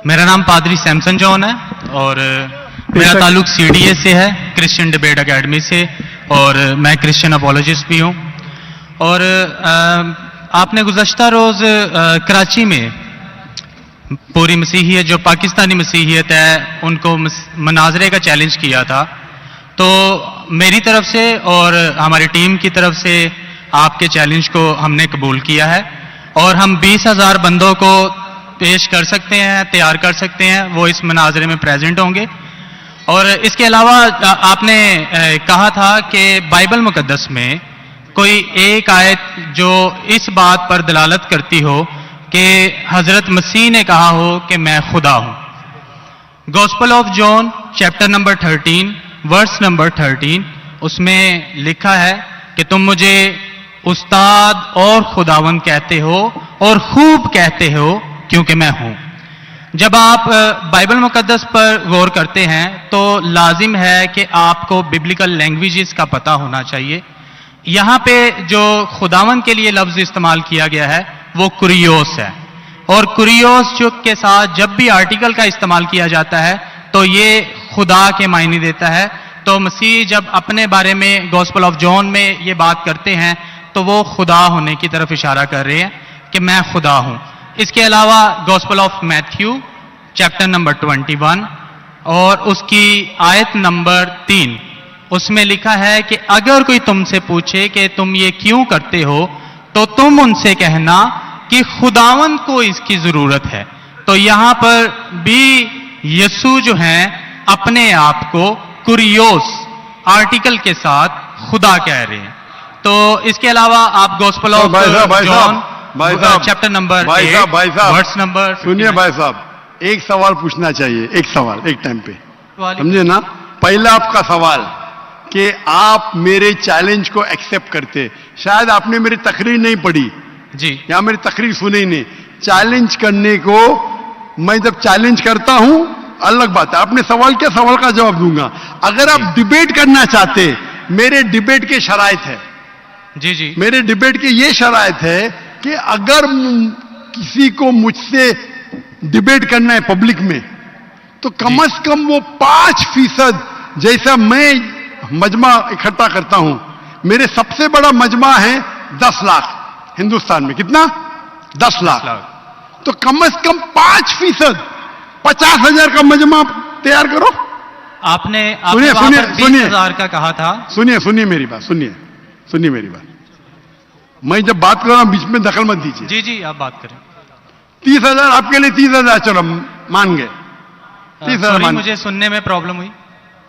मेरा नाम पादरी सैमसन जॉन है और मेरा ताल्लुक सीडीए से है, क्रिश्चियन डिबेट एकेडमी से, और मैं क्रिश्चियन अपोलॉजिस्ट भी हूँ। और आपने गुज़श्ता रोज़ कराची में पूरी मसीहियत, जो पाकिस्तानी मसीहियत है, उनको मनाजरे का चैलेंज किया था। तो मेरी तरफ से और हमारी टीम की तरफ से आपके चैलेंज को हमने कबूल किया है और हम 20,000 बंदों को पेश कर सकते हैं, तैयार कर सकते हैं, वो इस मनाजरे में प्रेजेंट होंगे। और इसके अलावा आपने कहा था कि बाइबल मुकद्दस में कोई एक आयत जो इस बात पर दलालत करती हो कि हजरत मसीह ने कहा हो कि मैं खुदा हूं। Gospel of John chapter number 13 verse number 13, उसमें लिखा है कि तुम मुझे उस्ताद और खुदावंद कहते हो और खूब कहते हो क्योंकि मैं हूं। जब आप बाइबल मुकद्दस पर गौर करते हैं तो लाजिम है कि आपको बिब्लिकल लैंग्वेजेस का पता होना चाहिए। यहां पे जो खुदावंद के लिए लफ्ज इस्तेमाल किया गया है वो कुरियोस है, और कुरियोस जो के साथ जब भी आर्टिकल का इस्तेमाल किया जाता है तो ये खुदा के मायने देता है। तो मसीह जब अपने बारे में गॉस्पेल ऑफ जॉन में ये बात करते हैं तो वो खुदा होने की तरफ इशारा कर रहे हैं कि मैं खुदा हूं। इसके अलावा gospel of Matthew chapter number 21 और उसकी आयत नंबर 3, उसमें लिखा है कि अगर कोई तुमसे पूछे कि तुम ये क्यों करते हो तो तुम उनसे कहना कि खुदावंद को इसकी जरूरत है। तो यहां पर भी यीशु जो हैं अपने आप को कुरियोस आर्टिकल के साथ खुदा कह रहे हैं। तो इसके अलावा आप gospel of John chapter number 8 verse number, सुनिए भाई साहब, एक सवाल पूछना चाहिए, एक सवाल एक टाइम पे, समझे ना। पहला आपका सवाल कि आप मेरे चैलेंज को एक्सेप्ट करते, शायद आपने मेरी तकरीर नहीं पढ़ी जी, या मेरी तकरीर सुनी नहीं। चैलेंज करने को मैं जब चैलेंज करता हूं अलग बात है, आपने सवाल किया, सवाल का जवाब दूंगा। अगर आप डिबेट करना चाहते, मेरे डिबेट के शराइत है जी जी, मेरे डिबेट के ये शराइत है कि अगर किसी को मुझसे डिबेट करना है पब्लिक में तो कम से कम वो 5% जैसा मैं मजमा इकट्ठा करता हूं। मेरे सबसे बड़ा मजमा है 10 लाख हिंदुस्तान में। कितना? 10 लाख। तो कम से कम 5%, 50,000 का मजमा तैयार करो। आपने सुनिए सुनिए सुनिए 20,000 का कहा था। सुनिए मेरी बात, सुनिए मेरी बात। मैं जब बात कर रहा हूं बीच में दखल मत दीजिए। जी जी, आप बात करें। 30,000 आपके लिए 30,000, चलो मान गए। 30,000 मुझे सुनने में प्रॉब्लम हुई।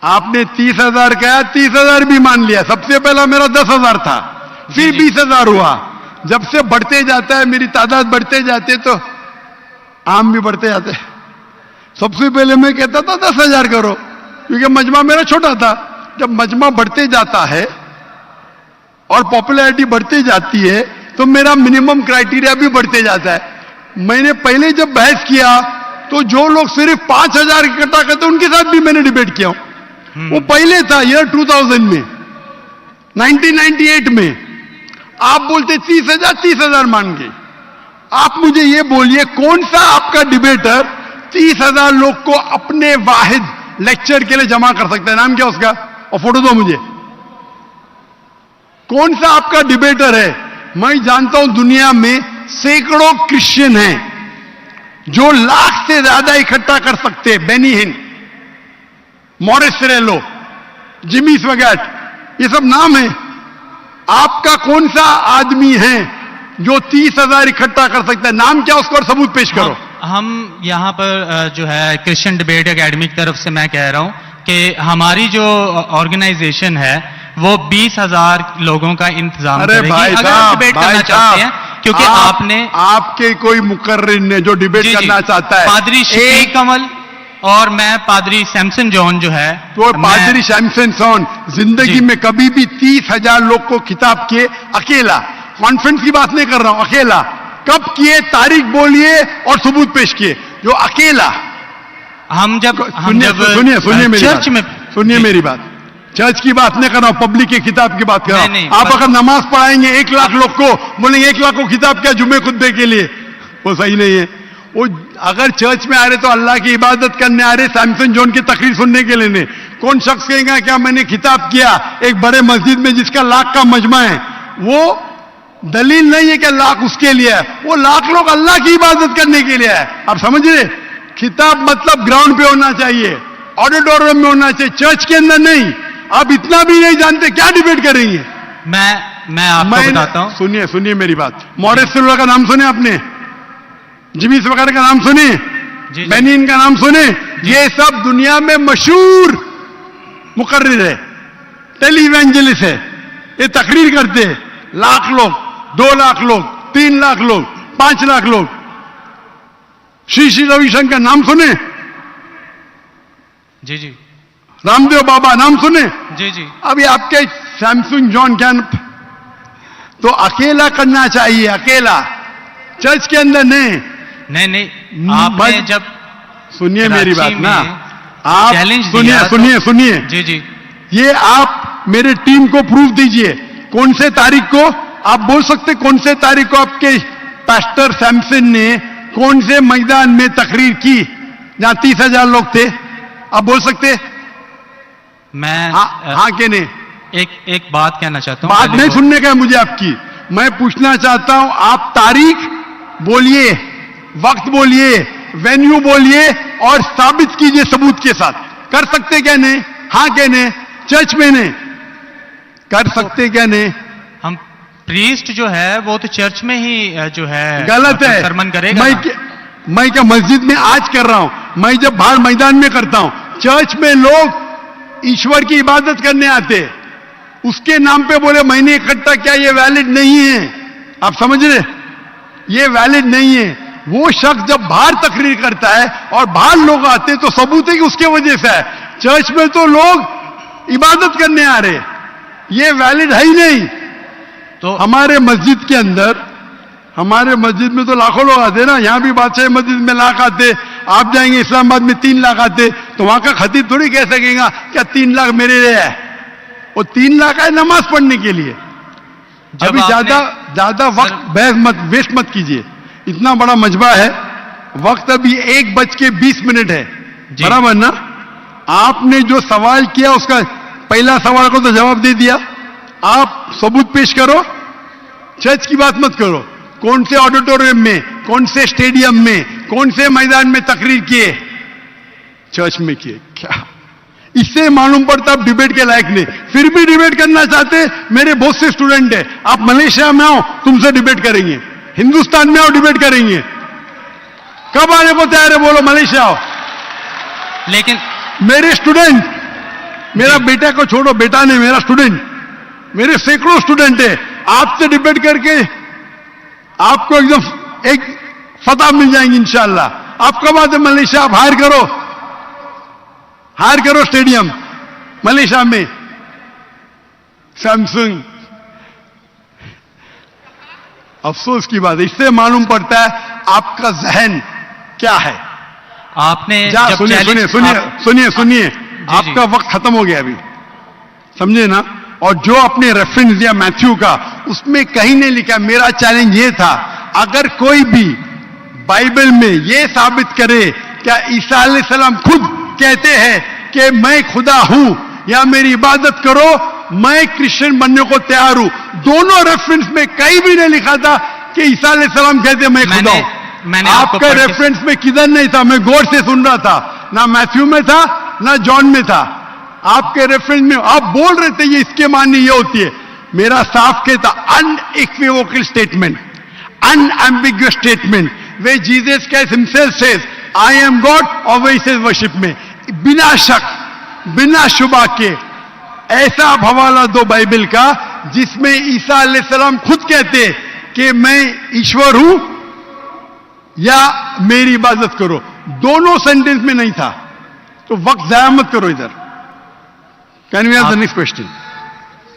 आपने 30,000 कहा, 30,000 भी मान लिया। सबसे पहला मेरा 10,000 था, फिर 20,000 हुआ। जब से बढ़ते जाता है, मेरी तादाद बढ़ते जाते तो आम भी बढ़ते जाते। सबसे पहले मैं कहता था 10,000 करो, क्योंकि मजमा मेरा छोटा था। जब मजमा बढ़ते जाता है और पॉपुलैरिटी बढ़ती जाती है तो मेरा मिनिमम क्राइटेरिया भी बढ़ते जाता है। मैंने पहले जब बहस किया तो जो लोग सिर्फ 5,000 इकट्ठा करते उनके साथ भी मैंने डिबेट किया। वो पहले था ईयर 2000 में, 1998 में। आप बोलते 30,000 मान गए। आप मुझे ये बोलिए, कौन सा आपका डिबेटर 30,000 लोग को अपने वाहिद लेक्चर के लिए जमा कर सकता है? नाम क्या उसका, और फोटो दो मुझे। कौन सा आपका डिबेटर है? मैं जानता हूं दुनिया में सैकड़ों क्रिश्चियन हैं जो लाख से ज्यादा इकट्ठा कर सकते हैं। बेनी हिन, मॉरिस रेलो, जिमी स्वैगट, ये सब नाम है। आपका कौन सा आदमी है जो 30,000 इकट्ठा कर सकता है? नाम क्या उसका और सबूत पेश करो। हम यहाँ पर जो है क्रिश्चियन डिबेट एकेडमी की तरफ से मैं कह रहा हूँ कि हमारी जो ऑर्गेनाइजेशन है वो 20,000 लोगों का इंतजाम अरे करेगी। भाई अगर आप डिबेट करना चाहते हैं, क्योंकि आपने आपके कोई मुकर्रिर ने जो डिबेट करना चाहता है, पादरी शफीक कमल और मैं पादरी सैमसन जॉन जो है, तो पादरी सैमसन जॉन जिंदगी में कभी भी 30,000 लोग को खिताब किए अकेला। कॉन्फ्रेंस की बात नहीं कर रहा हूं, अकेला। कब किए, तारीख बोलिए और सबूत पेश किए। जो अकेला हम जब सुनिए मेरी चर्च में, सुनिए मेरी बात, चर्च की बात नहीं कर रहा हूं, पब्लिक की किताब की बात कर रहा हूं। आप अगर नमाज पढ़ाएंगे 1 लाख लोग को, बोलेंगे 1 लाख को किताब क्या जुम्मे खुतबे के लिए, वो सही नहीं है। वो अगर चर्च में आ रहे तो अल्लाह की इबादत करने आ रहे, सैमसन जॉन की तकरीर सुनने के लिए नहीं। कौन शख्स कहेगा क्या मैंने खिताब किया एक बड़े मस्जिद में जिसका लाख का मजमा है, वो दलील नहीं है कि लाख उसके लिए है, वो लाख लोग अल्लाह की इबादत करने के लिए है। आप समझ रहे? खिताब मतलब ग्राउंड पे होना चाहिए, ऑडिटोरियम में होना चाहिए, चर्च के अंदर नहीं। आप इतना भी नहीं जानते, क्या डिबेट करेंगे? मैं आपको बताता हूं। सुनिए मेरी बात। मॉरिस सिल्वा का नाम सुने आपने? जिमिस वगैरह का नाम सुने? बेनिन का नाम सुने? ये सब दुनिया में मशहूर मुकर्रिर है, टेलीवेंजलिस्ट है। ये तकरीर करते हैं, लाख लोग, 2 लाख लोग, 3 लाख लोग, 5 लाख लोग। श्री रविशंकर नाम सुने? जी। रामदेव बाबा नाम सुने? जी। अभी आपके सैमसंग जॉन क्या? तो अकेला करना चाहिए, अकेला, चर्च के अंदर नहीं। आपने जब सुनिए मेरी बात ना, आप सुनिए। जी। ये आप मेरे टीम को प्रूफ दीजिए, कौन से तारीख को आप बोल सकते, कौन से तारीख को आपके पास्टर सैमसन ने कौन से मैदान में तकरीर की जहां 30,000 लोग थे? आप बोल सकते? मैं हाँ के नहीं? एक बात कहना चाहता हूं। बात नहीं सुनने का है मुझे आपकी, मैं पूछना चाहता हूं, आप तारीख बोलिए, वक्त बोलिए, वेन्यू बोलिए और साबित कीजिए सबूत के साथ। कर सकते क्या नहीं? हाँ क्या नहीं? चर्च में नहीं कर सकते क्या नहीं? हम प्रीस्ट जो है वो तो चर्च में ही जो है गलत है, सरमन करेगा। मैं क्या मस्जिद में आज कर रहा हूं, मैं जब बाहर मैदान में करता हूं। चर्च में लोग ईश्वर की इबादत करने आते, उसके नाम पे बोले मैंने इकट्ठा किया, ये वैलिड नहीं है। आप समझ रहे? ये वैलिड नहीं है। वो शख्स जब बाहर तकरीर करता है और बाहर लोग आते हैं तो सबूत है कि उसके वजह से है। चर्च में तो लोग इबादत करने आ रहे, ये वैलिड है ही नहीं। तो हमारे मस्जिद के अंदर, हमारे मस्जिद में तो लाखों लोग आते ना, यहां भी बादशाह मस्जिद में लाख आते, आप जाएंगे इस्लामाबाद में 3 लाख आते, तो वहां का खतीब थोड़ी कह सकेगा क्या 3 लाख मेरे लिए है। वो 3 लाख है नमाज पढ़ने के लिए। अभी ज्यादा वक्त वेस्ट मत कीजिए, इतना बड़ा मजबा है, वक्त अभी 1:20 है, बराबर ना? आपने जो सवाल किया उसका पहला सवाल को तो जवाब दे दिया। आप सबूत पेश करो, चर्च की बात मत करो। कौन से ऑडिटोरियम में, कौन से स्टेडियम में, कौन से मैदान में तकरीर किए? चर्च में किए। क्या इससे मालूम पड़ता आप डिबेट के लायक नहीं? फिर भी डिबेट करना चाहते। मेरे बहुत से स्टूडेंट हैं, आप मलेशिया में आओ तुमसे डिबेट करेंगे, हिंदुस्तान में आओ डिबेट करेंगे। कब आने को तैयार है बोलो? मलेशिया आओ। लेकिन मेरे स्टूडेंट, मेरा बेटा को छोड़ो, बेटा नहीं, मेरा स्टूडेंट, मेरे सैकड़ों स्टूडेंट है, आपसे डिबेट करके आपको एकदम एक फतह मिल जाएंगी इंशाअल्लाह। आप कब आते मलेशिया? आप हायर करो स्टेडियम मलेशिया में, सैमसंग। अफसोस की बात है, इससे मालूम पड़ता है आपका जहन क्या है। आपने सुनिए, आपका वक्त खत्म हो गया अभी, समझे ना? और जो आपने रेफरेंस दिया मैथ्यू का, उसमें कहीं नहीं लिखा। मेरा चैलेंज ये था, अगर कोई भी बाइबल में ये साबित करे क्या ईसा अलैहिस्सलाम खुद कहते हैं कि मैं खुदा हूं या मेरी इबादत करो, मैं क्रिश्चियन बनने को तैयार हूं। दोनों रेफरेंस में कहीं भी नहीं लिखा था कि ईसा अलैहिस्सलाम कहते मैं खुदा हूं। आपका रेफरेंस में किधर नहीं था, मैं गौर से सुन रहा था, ना मैथ्यू में था ना जॉन में था। आपके रेफरेंस में आप बोल रहे थे ये इसके माननी ये होती है। मेरा साफ कहता unequivocal statement, unambiguous statement, way Jesus Christ himself says I am God और वे सेज वर्शिप में, बिना शक बिना शुबा के ऐसा हवाला दो बाइबल का जिसमें ईसा अलैहिस्सलाम खुद कहते कि मैं ईश्वर हूं या मेरी इबादत करो। दोनों सेंटेंस में नहीं था, तो वक्त जाया मत करो इधर। Can we have the next question?